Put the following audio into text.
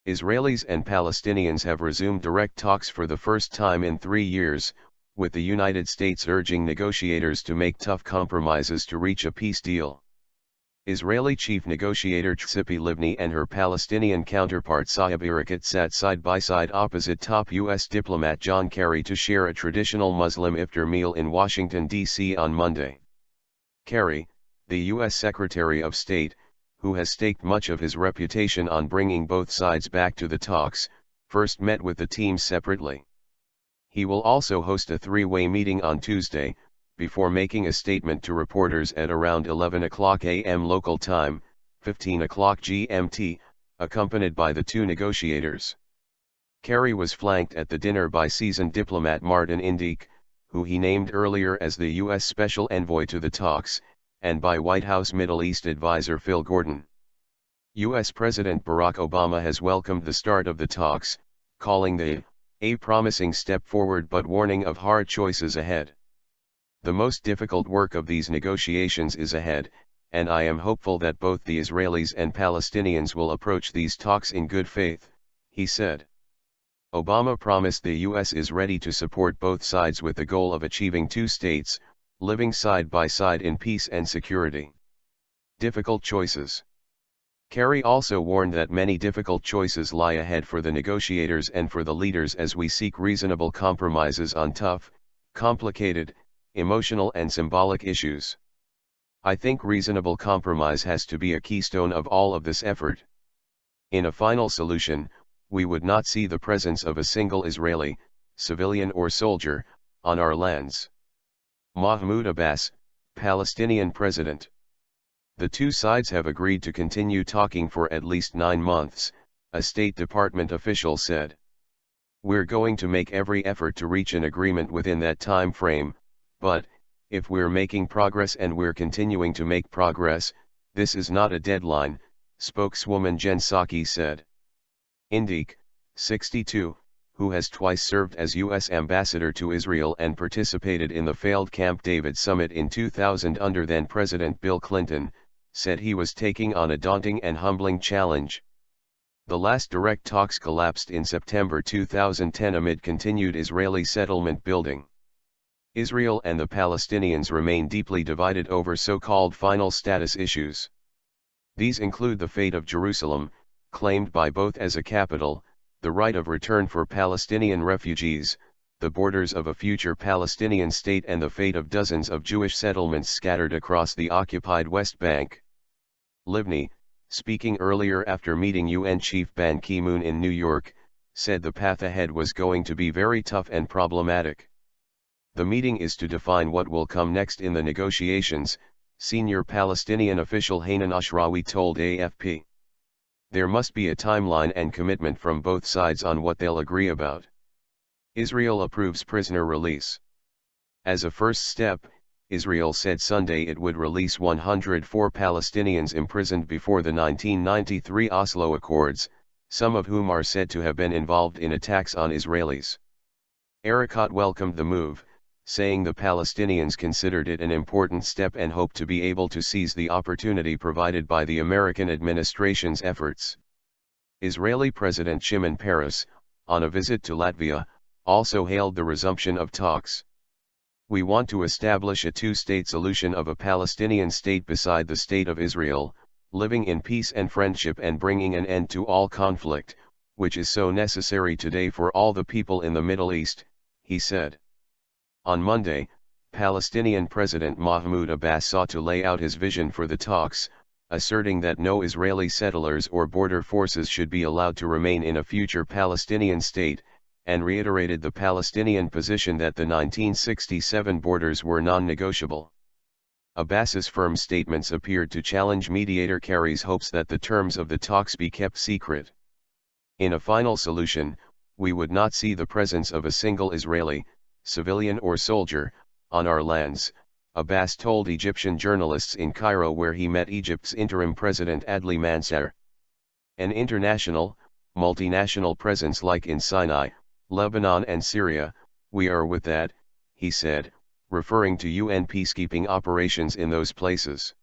Israelis and Palestinians have resumed direct talks for the first time in 3 years, with the United States urging negotiators to make tough compromises to reach a peace deal. Israeli chief negotiator Tzipi Livni and her Palestinian counterpart Saeb Erakat sat side by side opposite top U.S. diplomat John Kerry to share a traditional Muslim iftar meal in Washington, D.C. on Monday. Kerry, the U.S. Secretary of State, who has staked much of his reputation on bringing both sides back to the talks, first met with the teams separately. He will also host a three-way meeting on Tuesday, before making a statement to reporters at around 11 o'clock a.m. local time, 15 o'clock GMT, accompanied by the two negotiators. Kerry was flanked at the dinner by seasoned diplomat Martin Indyk, who he named earlier as the U.S. Special Envoy to the talks, and by White House Middle East advisor Phil Gordon. U.S. President Barack Obama has welcomed the start of the talks, calling a promising step forward but warning of hard choices ahead. The most difficult work of these negotiations is ahead, and I am hopeful that both the Israelis and Palestinians will approach these talks in good faith, he said. Obama promised the U.S. is ready to support both sides with the goal of achieving two states, living side by side in peace and security. Difficult choices. Kerry also warned that many difficult choices lie ahead for the negotiators and for the leaders as we seek reasonable compromises on tough, complicated, emotional and symbolic issues. I think reasonable compromise has to be a keystone of all of this effort. In a final solution, we would not see the presence of a single Israeli, civilian or soldier, on our lands. Mahmoud Abbas, Palestinian president. The two sides have agreed to continue talking for at least 9 months, a State Department official said. We're going to make every effort to reach an agreement within that time frame, but, if we're making progress and we're continuing to make progress, this is not a deadline, spokeswoman Jen Psaki said. Indyk, 62, who has twice served as U.S. ambassador to Israel and participated in the failed Camp David summit in 2000 under then-President Bill Clinton, said he was taking on a daunting and humbling challenge. The last direct talks collapsed in September 2010 amid continued Israeli settlement building. Israel and the Palestinians remain deeply divided over so-called final status issues. These include the fate of Jerusalem, claimed by both as a capital, the right of return for Palestinian refugees, the borders of a future Palestinian state and the fate of dozens of Jewish settlements scattered across the occupied West Bank. Livni, speaking earlier after meeting UN Chief Ban Ki-moon in New York, said the path ahead was going to be very tough and problematic. The meeting is to define what will come next in the negotiations, senior Palestinian official Hanan Ashrawi told AFP. There must be a timeline and commitment from both sides on what they'll agree about. Israel approves prisoner release. As a first step, Israel said Sunday it would release 104 Palestinians imprisoned before the 1993 Oslo Accords, some of whom are said to have been involved in attacks on Israelis. Erakat welcomed the move, saying the Palestinians considered it an important step and hoped to be able to seize the opportunity provided by the American administration's efforts. Israeli President Shimon Peres, on a visit to Latvia, also hailed the resumption of talks. We want to establish a two-state solution of a Palestinian state beside the State of Israel, living in peace and friendship and bringing an end to all conflict, which is so necessary today for all the people in the Middle East, he said. On Monday, Palestinian President Mahmoud Abbas sought to lay out his vision for the talks, asserting that no Israeli settlers or border forces should be allowed to remain in a future Palestinian state, and reiterated the Palestinian position that the 1967 borders were non-negotiable. Abbas's firm statements appeared to challenge mediator Kerry's hopes that the terms of the talks be kept secret. In a final solution, we would not see the presence of a single Israeli, civilian or soldier, on our lands, Abbas told Egyptian journalists in Cairo where he met Egypt's interim president Adli Mansour. An international, multinational presence like in Sinai, Lebanon and Syria, we are with that, he said, referring to UN peacekeeping operations in those places.